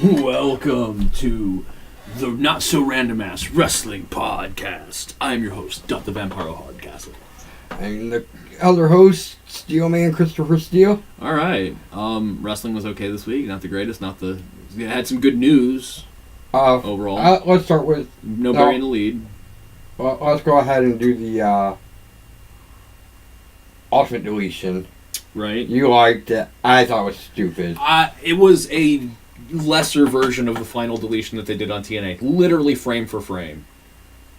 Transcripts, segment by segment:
Welcome to the Not So Random Ass Wrestling Podcast. I'm your host, Duff the Vampiro Hardcastle. And the other host, Steel Man Christopher Steele. Alright, wrestling was okay this week. Not the greatest, it had some good news overall. Let's start with... No Barry in the lead. Well, let's go ahead and do the Ultimate Deletion. Right. You liked it. I thought it was stupid. It was a lesser version of the final deletion that they did on TNA. Literally frame for frame.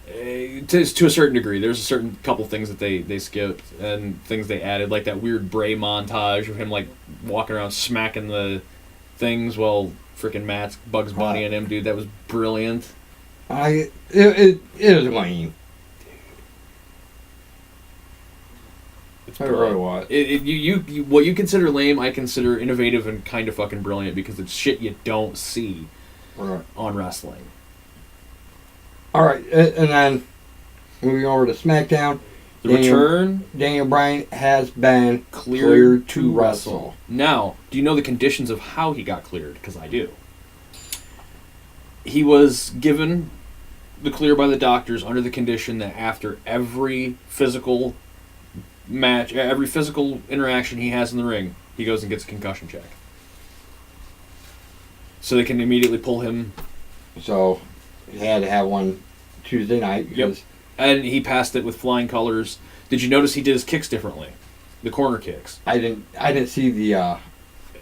To a certain degree. There's a certain couple things that they skipped and things they added, like that weird Bray montage of him like walking around smacking the things while freaking Matt's Bugs Bunny and him, dude. That was brilliant. It was lame. It's I really was. You what you consider lame, I consider innovative and kind of fucking brilliant because it's shit you don't see on wrestling. Alright, and then moving over to SmackDown. Daniel Bryan has been cleared to wrestle. Now, do you know the conditions of how he got cleared? Because I do. He was given the clear by the doctors under the condition that after every physical match, every physical interaction he has in the ring, he goes and gets a concussion check. So they can immediately pull him. So he had to have one Tuesday night. Yep. And he passed it with flying colors. Did you notice he did his kicks differently? The corner kicks. I didn't see the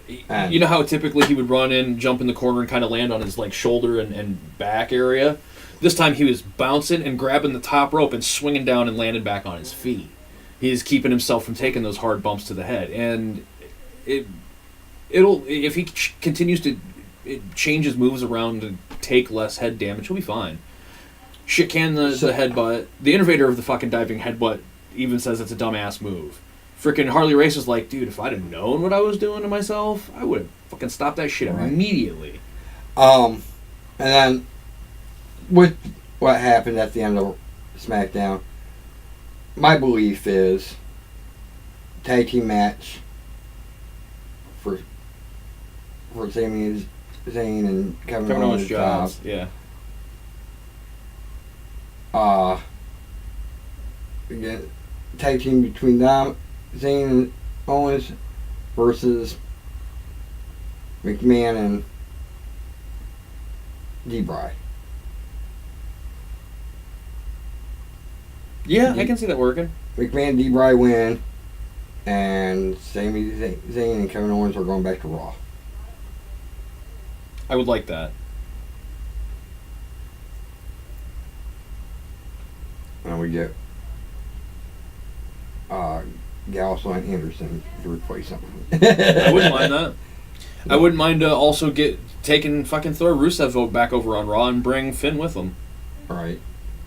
you know how typically he would run in, jump in the corner, and kind of land on his like shoulder and back area? This time he was bouncing and grabbing the top rope and swinging down and landing back on his feet. He's keeping himself from taking those hard bumps to the head. And it'll if he continues to change his moves around to take less head damage, he'll be fine. Shit can the headbutt. The innovator of the fucking diving headbutt even says it's a dumbass move. Freaking Harley Race is like, dude, if I'd have known what I was doing to myself, I would have fucking stopped that shit immediately. And then with what happened at the end of SmackDown, my belief is tag team match for Sami Zayn and Kevin Owens' jobs. Yeah. Again, tag team between them, Zayn and Owens versus McMahon and D-Bry. Yeah, I can see that working. McMahon and D-Bry win, and Sami Zayn and Kevin Owens are going back to Raw. I would like that. And we get Gallows and Anderson to replace him. I wouldn't mind that. I wouldn't mind also throw Rusev back over on Raw and bring Finn with them. All right.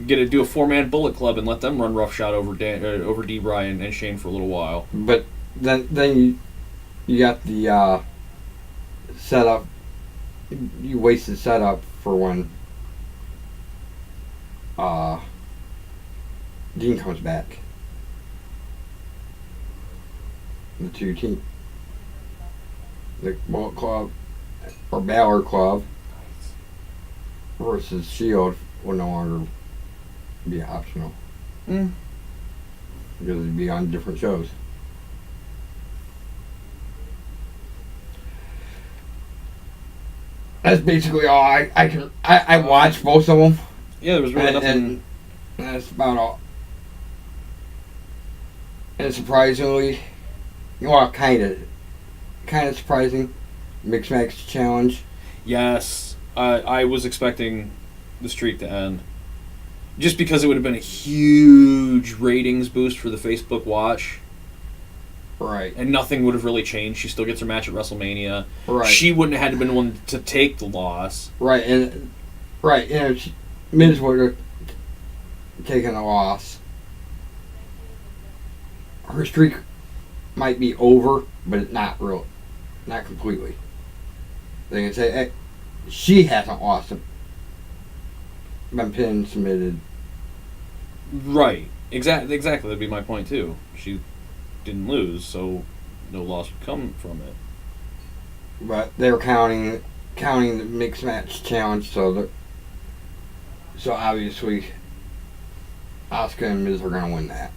Do a 4-man Bullet Club and let them run roughshod over D-Bry and Shane for a little while. But then you got the setup. You wasted setup for when Dean comes back. The two team, the Bullet Club or Balor Club versus Shield will no longer be optional. Because it'd be on different shows. That's basically all I watched both of them. Yeah, there was really nothing. And that's about all. And surprisingly, kind of surprising, Mixed Match Challenge. Yes, I was expecting the streak to end. Just because it would have been a huge ratings boost for the Facebook watch. Right. And nothing would have really changed. She still gets her match at WrestleMania. Right. She wouldn't have had to been the one to take the loss. Right, and Miz would have taken a loss. Her streak might be over, but not completely. They can say, hey, she hasn't lost him. Been pinned, submitted. Right. Exactly. That'd be my point too. She didn't lose, so no loss would come from it. But they're counting counting the mixed match challenge, so obviously Asuka and Miz are gonna win that.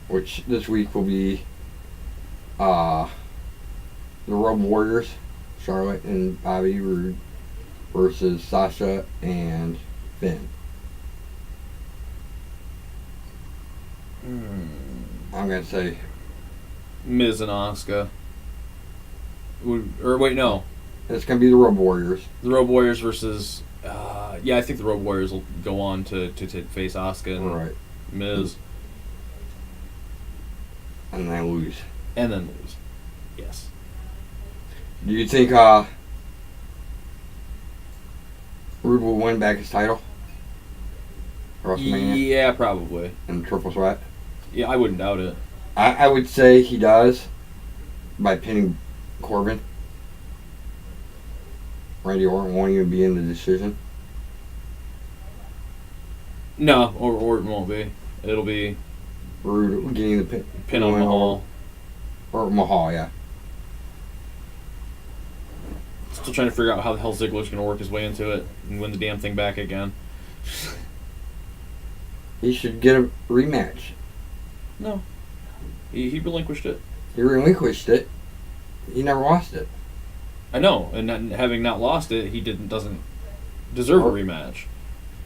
Which this week will be the Road Warriors, Charlotte and Bobby Roode versus Sasha and Finn. I'm gonna say Miz and Asuka. Or wait, no. it's gonna be the Road Warriors. The Road Warriors versus. I think the Road Warriors will go on to face Asuka and Right. Miz. And then lose. And then lose. Yes. Do you think Roode will win back his title? WrestleMania? Yeah, probably. And Triple Threat? Yeah, I wouldn't doubt it. I would say he does by pinning Corbin. Randy Orton won't even be in the decision. No, or Orton won't be. It'll be Roode getting the pin on Mahal. Or Mahal, yeah. Still trying to figure out how the hell Ziggler's going to work his way into it and win the damn thing back again. He should get a rematch. No. He relinquished it. He relinquished it. He never lost it. I know, and having not lost it, he doesn't deserve a rematch.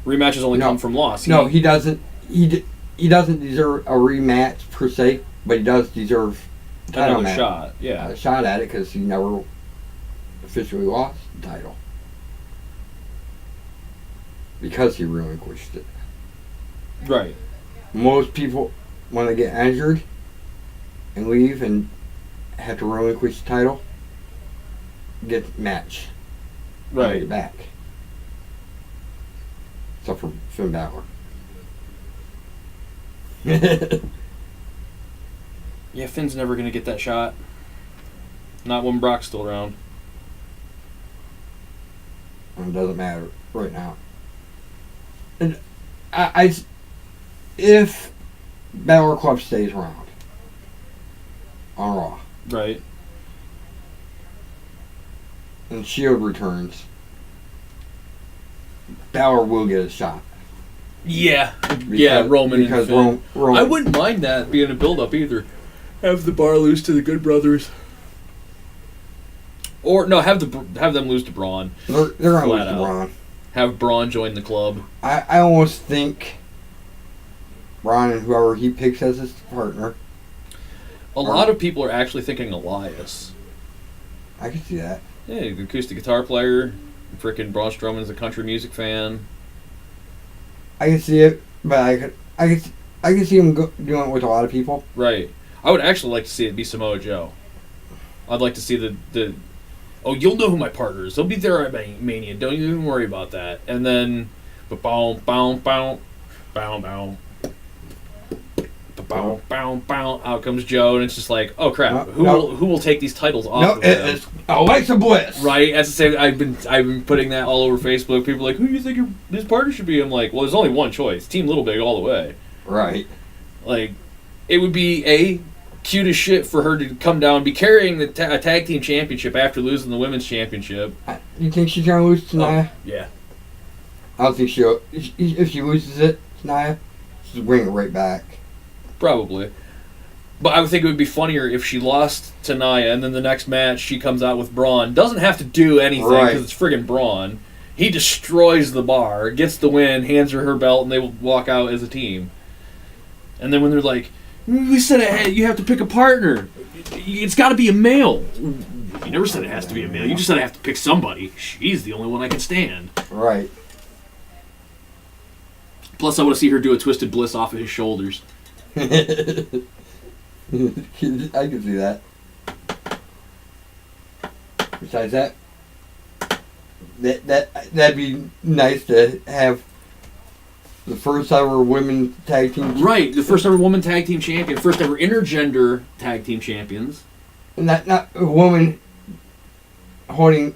Rematches only come from loss. He doesn't. He doesn't deserve a rematch per se, but he does deserve another shot. Yeah, a shot at it because he never officially lost the title because he relinquished it. Right. Most people, when they get injured and leave and have to relinquish the title, get match. Right. Get back. Except for Finn Balor. Yeah, Finn's never going to get that shot. Not when Brock's still around. It doesn't matter right now. And if Balor Club stays around on Raw, right, and Shield returns, Balor will get a shot. Yeah, Roman because and Finn. Roman. I wouldn't mind that being a build-up either. Have the Bar lose to the Good Brothers, or no, have them lose to Braun. They're gonna lose to Braun. Have Braun join the club. I almost think Braun and whoever he picks as his partner. A lot of people are actually thinking Elias. I can see that. Yeah, the acoustic guitar player. Frickin' Braun Strowman's a country music fan. I can see it, but I can see him doing it with a lot of people. Right. I would actually like to see it be Samoa Joe. I'd like to see the you'll know who my partner is. They'll be there at Mania. Don't even worry about that. And then, bow, out comes Joe, and it's just like, oh crap, who will take these titles off? It's Alexa Bliss. Right. As I say, I've been putting that all over Facebook. People are like, who do you think his partner should be? I'm like, well, there's only one choice. Team Little Big all the way. Right. Like, it would be cute as shit for her to come down and be carrying the a tag team championship after losing the women's championship. You think she's gonna lose to Nia? Yeah. I don't think she'll. If she loses it to Nia, she'll bring it right back. Probably. But I would think it would be funnier if she lost to Nia and then the next match she comes out with Braun. Doesn't have to do anything because it's friggin' Braun. He destroys the Bar, gets the win, hands her belt, and they will walk out as a team. And then when they're like, we said you have to pick a partner. It's got to be a male. You never said it has to be a male. You just said I have to pick somebody. She's the only one I can stand. Right. Plus, I want to see her do a Twisted Bliss off of his shoulders. I can see that. Besides that'd be nice to have the first ever women tag team. Right, the first ever woman tag team champion, first ever intergender tag team champions. And not a woman holding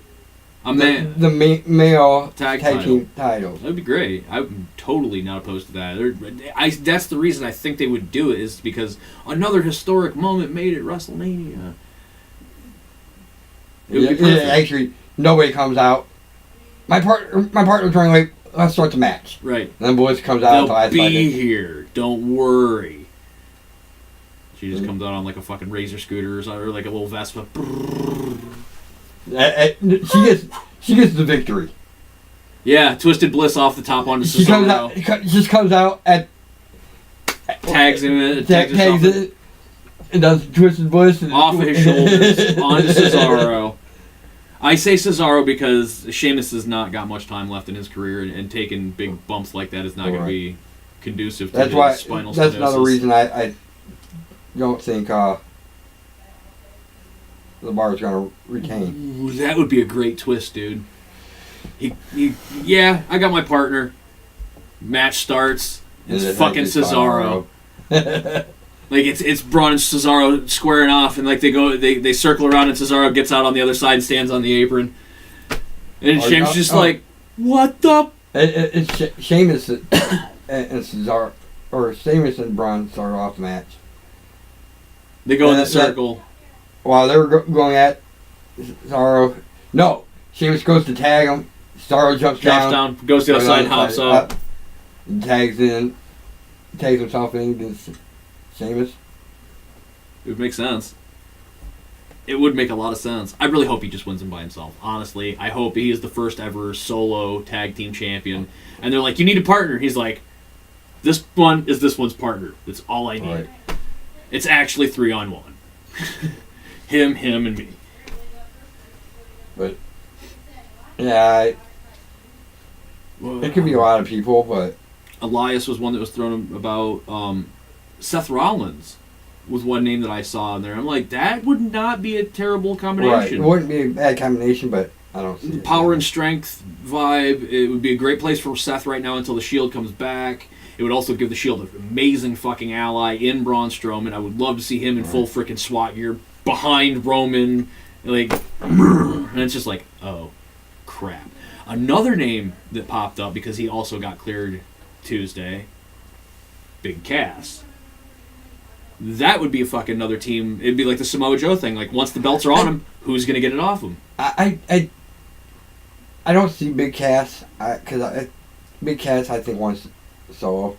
the male tag team titles. That'd be great. I'm totally not opposed to that. That's the reason I think they would do it, is because another historic moment made at WrestleMania. It would be perfect. Actually, nobody comes out. My partner's running late. Let's start the match. Right. And then boys comes out. They'll be here. Don't worry. She just comes out on like a fucking Razor scooter or like a little Vespa. She gets the victory. Yeah, Twisted Bliss off the top onto Cesaro. Just comes out at tags him in, tags it, and does Twisted Bliss off of his shoulders onto Cesaro. I say Cesaro because Sheamus has not got much time left in his career, and taking big bumps like that is not going to be conducive to his spinal stenosis. That's another reason I don't think the Bar is going to retain. Ooh, that would be a great twist, dude. Yeah, I got my partner. Match starts. It's fucking Cesaro. Like it's Braun and Cesaro squaring off, and like they circle around, and Cesaro gets out on the other side and stands on the apron. And Sheamus just like, what the? It's Sheamus and Cesaro, or Sheamus and Braun start off the match. They go in the circle. While they were going at Cesaro, no, Sheamus goes to tag him. Cesaro jumps down, goes to the other side, hops up, tags himself in against Sheamus. It would make sense. It would make a lot of sense. I really hope he just wins him by himself. Honestly, I hope he is the first ever solo tag team champion. And they're like, you need a partner. He's like, this one is this one's partner. That's all I need. Right. It's actually 3-on-1. him, and me. But yeah, it could be a lot of people, but Elias was one that was thrown about. Seth Rollins was one name that I saw in there. I'm like, that would not be a terrible combination. Right. It wouldn't be a bad combination, but I don't see it. Power and strength vibe. It would be a great place for Seth right now until the Shield comes back. It would also give the Shield an amazing fucking ally in Braun Strowman. I would love to see him in full freaking SWAT gear behind Roman. Like, and it's just like, oh, crap. Another name that popped up because he also got cleared Tuesday, Big Cass. That would be a fucking another team. It'd be like the Samoa Joe thing. Like, once the belts are on him, who's going to get it off him? I don't see Big Cass, because Big Cass, I think, wants solo.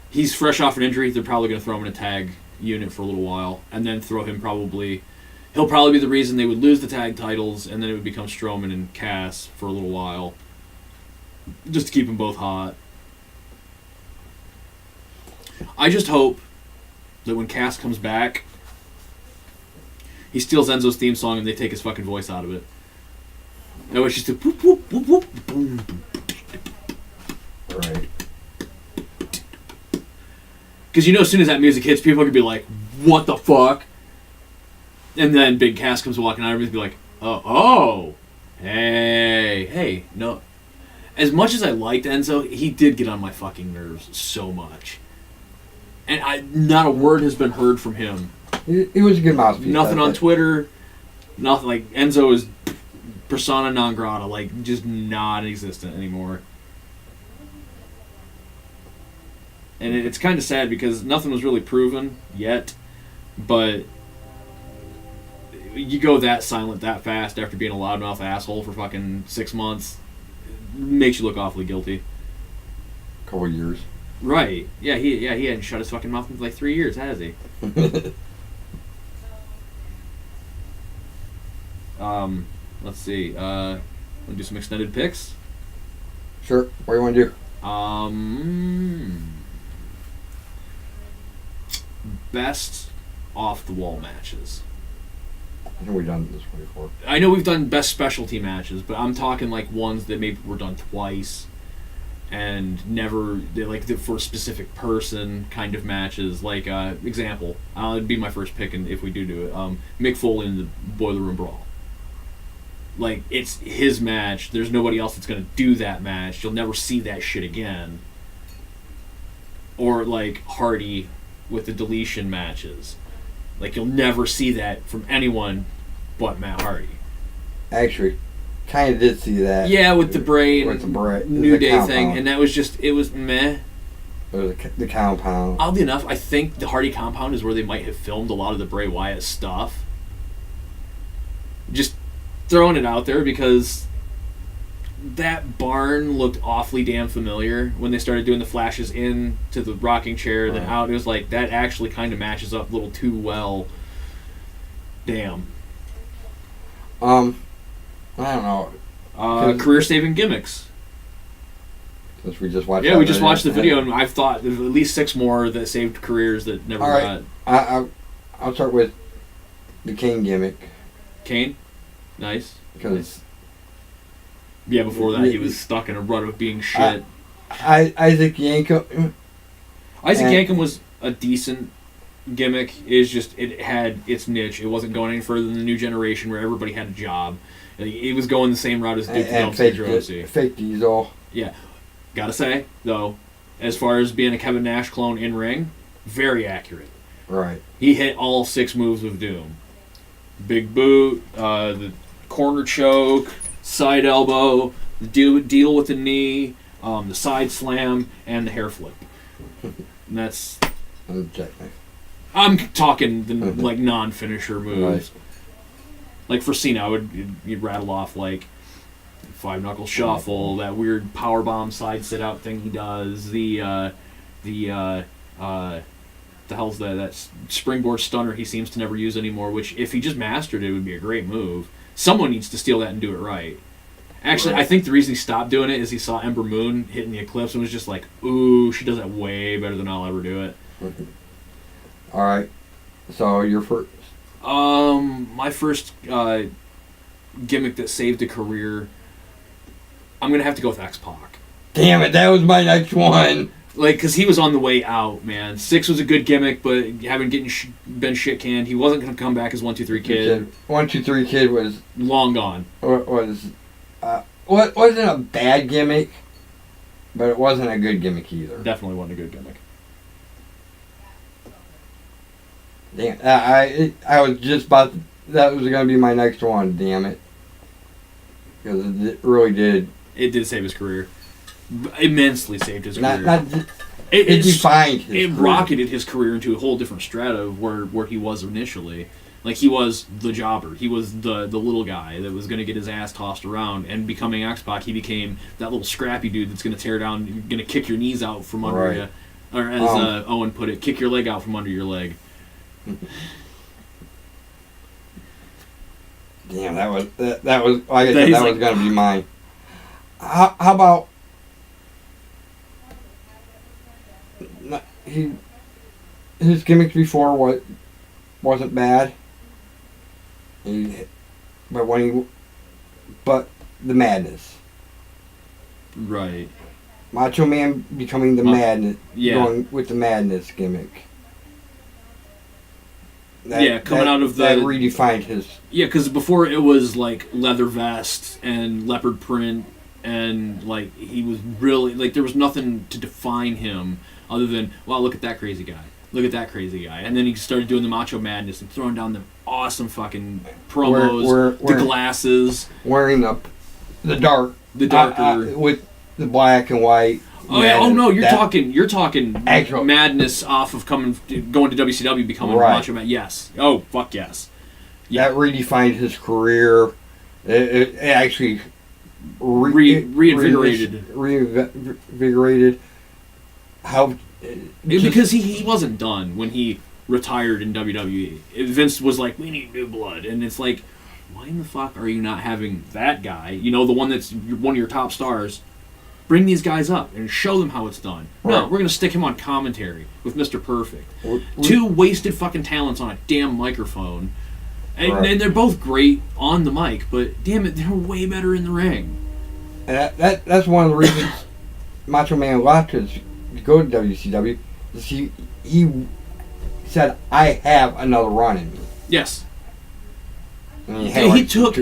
He's fresh off an injury. They're probably going to throw him in a tag unit for a little while, and then throw him he'll probably be the reason they would lose the tag titles, and then it would become Strowman and Cass for a little while, just to keep them both hot. I just hope that when Cass comes back, he steals Enzo's theme song and they take his fucking voice out of it. No, it's just a whoop, whoop, whoop, whoop, boom. Right. Because as soon as that music hits, people are going to be like, what the fuck? And then Big Cass comes walking out, everybody's going to be like, oh, hey, no. As much as I liked Enzo, he did get on my fucking nerves so much. And not a word has been heard from him. He was a good mouthpiece. Nothing on Twitter. Nothing. Like, Enzo is persona non grata. Like, just non-existent anymore. And it's kind of sad because nothing was really proven yet. But you go that silent that fast after being a loudmouth asshole for fucking 6 months. Makes you look awfully guilty. Couple of years. Right. Yeah, he hadn't shut his fucking mouth in like 3 years, has he? Let's see. Want to do some extended picks? Sure. What do you want to do? Best off-the-wall matches. I think we've done this before. I know we've done best specialty matches, but I'm talking like ones that maybe were done twice. And never, for a specific person kind of matches. Like, example, it'd be my first pick if we do it. Mick Foley in the Boiler Room Brawl. Like, it's his match. There's nobody else that's going to do that match. You'll never see that shit again. Or, like, Hardy with the deletion matches. Like, you'll never see that from anyone but Matt Hardy. Actually, kind of did see that. Yeah, with the Bray New Day compound thing, and that was just, it was meh. It was the compound. Oddly enough, I think the Hardy compound is where they might have filmed a lot of the Bray Wyatt stuff. Just throwing it out there because that barn looked awfully damn familiar when they started doing the flashes in to the rocking chair, then out. It was like, that actually kind of matches up a little too well. Damn. I don't know. Career-saving gimmicks. Since we just watched. Yeah, we just watched the video, and I've thought there's at least 6 more that saved careers that never got. I'll start with the Kane gimmick. Kane? Nice. Because... Yeah, before that he was stuck in a rut of being shit. Isaac Yankem. Isaac Yankem was a decent gimmick. It had its niche. It wasn't going any further than the New Generation where everybody had a job. It was going the same route as Duke the Dumpster Drosy. Fake Diesel. Yeah. Gotta say, though, as far as being a Kevin Nash clone in ring, very accurate. Right. He hit all 6 moves of Doom. Big boot, the corner choke, side elbow, the deal with the knee, the side slam, and the hair flip. And that's... I'm talking the like non-finisher moves. Right. Like for Cena, you'd rattle off like 5-knuckle shuffle, that weird powerbomb side sit-out thing he does, the hell's that springboard stunner he seems to never use anymore, which if he just mastered it would be a great move. Someone needs to steal that and do it right. Actually, I think the reason he stopped doing it is he saw Ember Moon hitting the Eclipse and was just like, ooh, she does that way better than I'll ever do it. All right. So your first? My first gimmick that saved a career, I'm going to have to go with X-Pac. Damn it, that was my next one. Like, because he was on the way out, man. 6 was a good gimmick, but having been shit canned, he wasn't going to come back as 1-2-3 Kid. 1-2-3 Kid was long gone. Wasn't a bad gimmick, but it wasn't a good gimmick either. Definitely wasn't a good gimmick. Damn, I was just about. That was going to be my next one. Damn it, because it really did. It did save his career. Immensely saved his career. It defined his career. It rocketed his career into a whole different strata of where he was initially. Like, he was the jobber. He was the little guy that was going to get his ass tossed around. And becoming X-Pac, he became that little scrappy dude that's going to tear down, going to kick your knees out from under you. Or as Owen put it, kick your leg out from under your leg. Damn, that was like I said, that was going to be mine. How about... His gimmicks before wasn't bad. But the madness. Right. Macho Man becoming the madness. Yeah. Going with the madness gimmick. Coming out of that redefined his. Yeah, because before it was like leather vest and leopard print, and like he was really like there was nothing to define him other than, wow, look at that crazy guy. Look at that crazy guy. And then he started doing the Macho Madness and throwing down the awesome fucking promos, the glasses. Wearing the darker. With the black and white. You're talking actual madness off of going to WCW, becoming Macho Man. Yes. Oh, fuck yes. Yeah. That redefined his career. It actually reinvigorated. Reinvigorated. How... because he wasn't done when he retired in WWE. Vince was like, we need new blood. And it's like, why in the fuck are you not having that guy, the one that's one of your top stars, bring these guys up and show them how it's done? Right. No, we're going to stick him on commentary with Mr. Perfect. Two wasted fucking talents on a damn microphone. And they're both great on the mic, but damn it, they're way better in the ring. And that's one of the reasons Macho Man left to go to WCW. He said, I have another run in me. Yes. He took...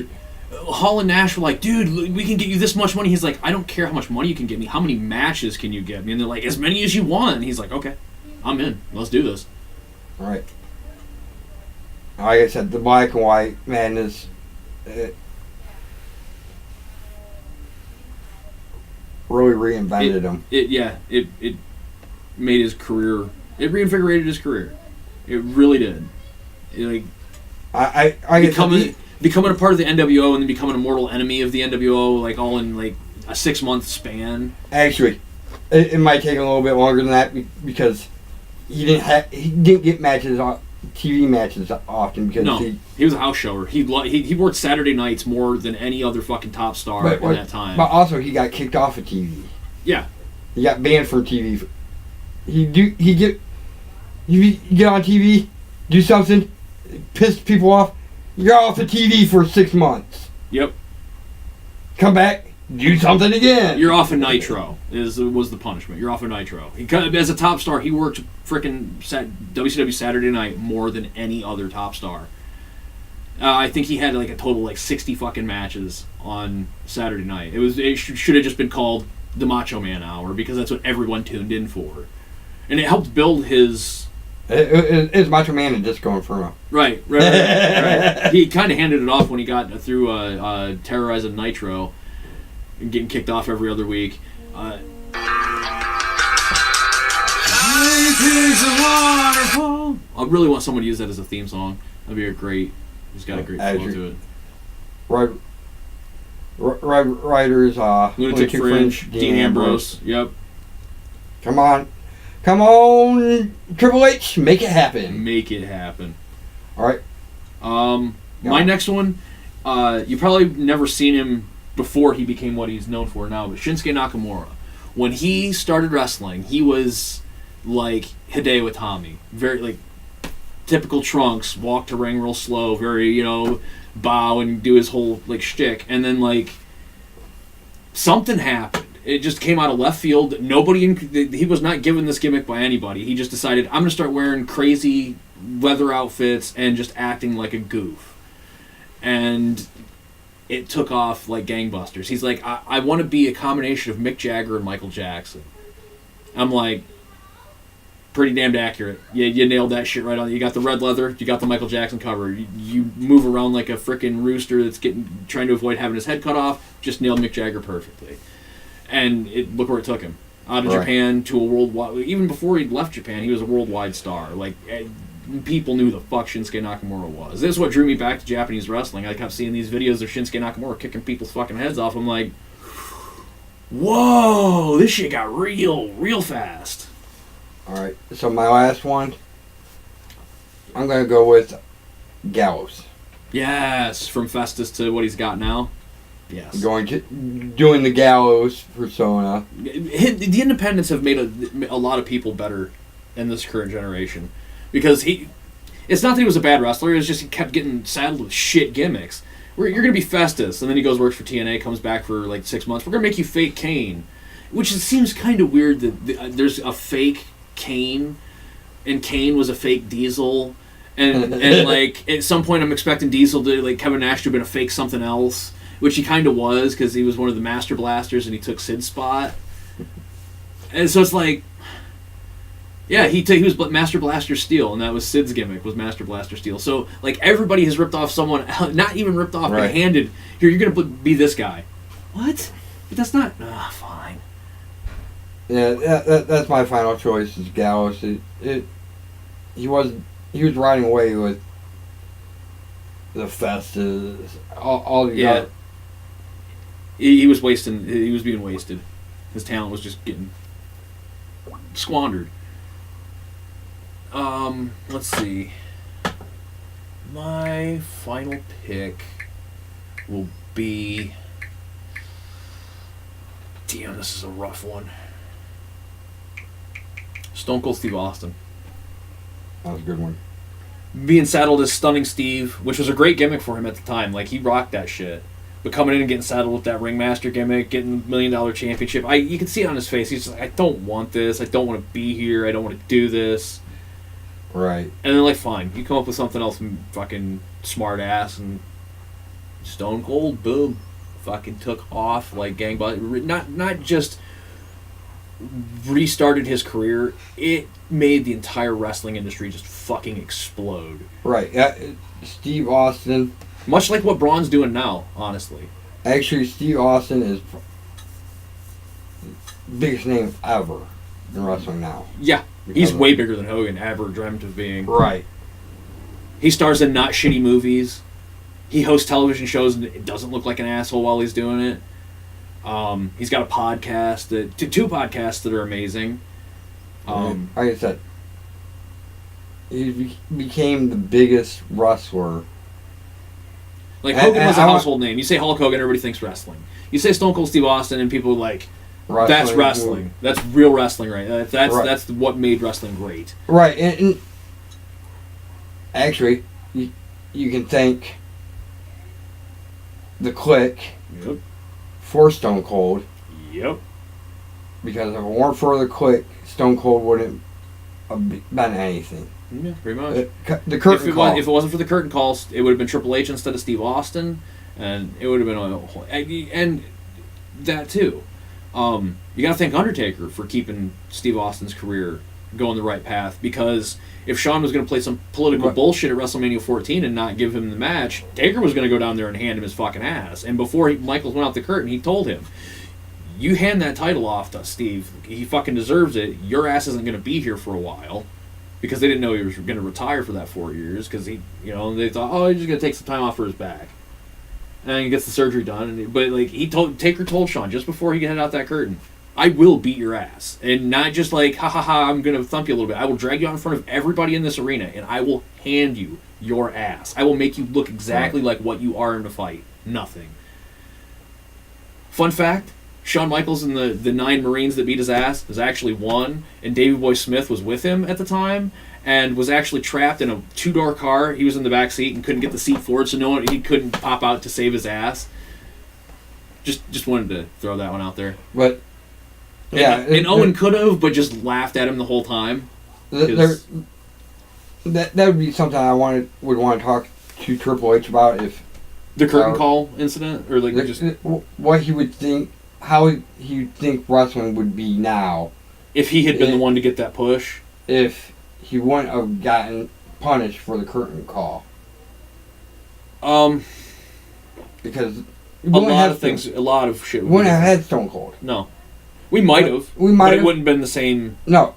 Hall and Nash were like, dude, we can get you this much money. He's like, I don't care how much money you can get me. How many matches can you get me? And they're like, as many as you want. And he's like, okay, I'm in. Let's do this. All right. Like I said, the black and white madness. Really reinvented him. It made his career. It reinvigorated his career. It really did. becoming a part of the NWO and then becoming a mortal enemy of the NWO, like all in like a 6-month span. Actually, it might take a little bit longer than that because he didn't get matches, TV matches often because he was a house shower. He worked Saturday nights more than any other fucking top star in that time. But also he got kicked off of TV. Yeah, he got banned from TV. You get on TV, do something, piss people off. You're off the TV for 6 months. Yep. Come back, do something again. You're off of Nitro. Was the punishment? You're off of Nitro. As a top star, he worked frickin' WCW Saturday Night more than any other top star. I think he had like a total like 60 fucking matches on Saturday Night. It should have just been called the Macho Man Hour because that's what everyone tuned in for, and it helped build his. It's Macho Man and Disco Inferno. Right. He kind of handed it off when he got through terrorizing Nitro and getting kicked off every other week. I really want someone to use that as a theme song. That'd be great. He's got a great flow to it. Writers, Lunatic Fringe, Dean Ambrose. Yep. Come on, Triple H, make it happen. Make it happen. All right. My next one, you probably never seen him before he became what he's known for now, but Shinsuke Nakamura. When he started wrestling, he was like Hideo Itami. Very, like, typical trunks, walk to ring real slow, very, bow and do his whole, like, shtick. And then, like, something happened. It just came out of left field. He was not given this gimmick by anybody. He just decided, I'm going to start wearing crazy leather outfits and just acting like a goof. And it took off like gangbusters. He's like, I want to be a combination of Mick Jagger and Michael Jackson. I'm like, pretty damned accurate. You nailed that shit right on. You got the red leather. You got the Michael Jackson cover. You move around like a frickin' rooster that's trying to avoid having his head cut off. Just nailed Mick Jagger perfectly. And look where it took him. Out of Japan to a worldwide... Even before he left Japan, he was a worldwide star. Like, people knew who the fuck Shinsuke Nakamura was. This is what drew me back to Japanese wrestling. I kept seeing these videos of Shinsuke Nakamura kicking people's fucking heads off. I'm like, whoa, this shit got real fast. Alright, so my last one, I'm going to go with Gallows. Yes, from Festus to what he's got now. Yes. Doing the Gallows persona. The Independents have made a lot of people better in this current generation. Because it's not that he was a bad wrestler, it's just he kept getting saddled with shit gimmicks. You're going to be Festus, and then he goes works for TNA, comes back for like 6 months. We're going to make you fake Kane. Which seems kind of weird that there's a fake Kane, and Kane was a fake Diesel. And like, at some point I'm expecting Diesel to, like, Kevin Nash to have been a fake something else. Which he kind of was, because he was one of the Master Blasters and he took Sid's spot. And so it's like, yeah, he was Master Blaster Steel, and that was Sid's gimmick, was Master Blaster Steel. So, like, everybody has ripped off someone, not even ripped off, but handed, here, you're going to be this guy. What? But that's not, fine. Yeah, that's my final choice, is Gallows. He was riding away with the Festus, all the other. He was wasting. He was being wasted. His talent was just getting squandered. Let's see. My final pick will be... Damn, this is a rough one. Stone Cold Steve Austin. That was a good one. Being saddled as Stunning Steve, which was a great gimmick for him at the time. Like, he rocked that shit. But coming in and getting saddled with that Ringmaster gimmick, getting the $1 Million Championship, you can see it on his face. He's just like, I don't want this. I don't want to be here. I don't want to do this. Right. And then, like, fine. You come up with something else fucking smart ass, and Stone Cold, boom. Fucking took off like gangbusters. Not just restarted his career, it made the entire wrestling industry just fucking explode. Right. Steve Austin. Much like what Braun's doing now, honestly. Actually, Steve Austin is the biggest name ever in wrestling now. Yeah. He's way bigger than Hogan ever dreamt of being. Right. He stars in not shitty movies. He hosts television shows and it doesn't look like an asshole while he's doing it. He's got a podcast, two podcasts that are amazing. Like I said, he became the biggest wrestler. Like, Hogan was a household name. You say Hulk Hogan, everybody thinks wrestling. You say Stone Cold Steve Austin, and people are like, that's wrestling. That's real wrestling, right? That's what made wrestling great. Right, and actually, you can thank the Click for Stone Cold. Yep. Because if it weren't for the Click, Stone Cold wouldn't have been anything. Yeah, pretty much. The curtain call. If it wasn't for the curtain calls, it would have been Triple H instead of Steve Austin, and it would have been and that too. You got to thank Undertaker for keeping Steve Austin's career going the right path, because if Shawn was going to play some political bullshit at WrestleMania 14 and not give him the match, Taker was going to go down there and hand him his fucking ass. And before Michaels went out the curtain, he told him, "You hand that title off to Steve. He fucking deserves it. Your ass isn't going to be here for a while." Because they didn't know he was going to retire for that 4 years, because they thought, oh, he's just going to take some time off for his back, and he gets the surgery done. But like Taker told Shawn just before he headed out that curtain, "I will beat your ass, and not just like ha ha ha, I'm going to thump you a little bit. I will drag you out in front of everybody in this arena, and I will hand you your ass. I will make you look exactly like what you are in a fight. Nothing." Fun fact. Shawn Michaels and the 9 Marines that beat his ass was actually one, and Davey Boy Smith was with him at the time, and was actually trapped in a 2-door car. He was in the back seat and couldn't get the seat forward, so he couldn't pop out to save his ass. Just wanted to throw that one out there. But and Owen could have, but just laughed at him the whole time. That would be something I would want to talk to Triple H about, if the curtain call incident, or like what he would think. How he think wrestling would be now if he had been the one to get that push. If he wouldn't have gotten punished for the curtain call. Because a lot of shit. We wouldn't have had Stone Cold. No, we might have. But it wouldn't have been the same. No,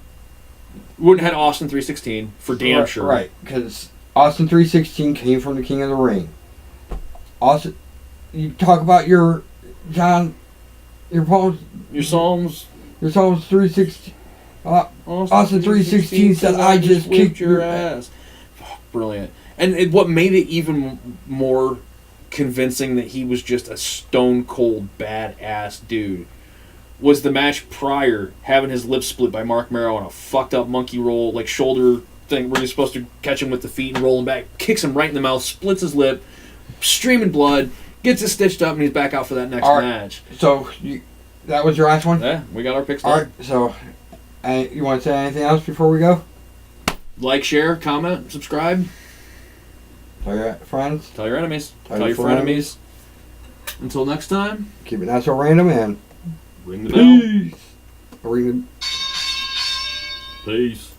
we wouldn't have had Austin 316 for damn sure. Right, because Austin 316 came from the King of the Ring. Austin, you talk about your John. Your Psalms 316. Austin 316 said, "I just kicked your ass." Oh, brilliant. And what made it even more convincing that he was just a stone cold badass dude was the match prior, having his lips split by Mark Merrow on a fucked up monkey roll, like shoulder thing where you're supposed to catch him with the feet and roll him back, kicks him right in the mouth, splits his lip, streaming blood. Gets it stitched up, and he's back out for that next match. So, that was your last one? Yeah, we got our picks done. All right, so, you want to say anything else before we go? Like, share, comment, subscribe. Tell your friends. Tell your enemies. Tell your frenemies. Until next time. Keep it not so random, and ring the bell. Ring the... Peace.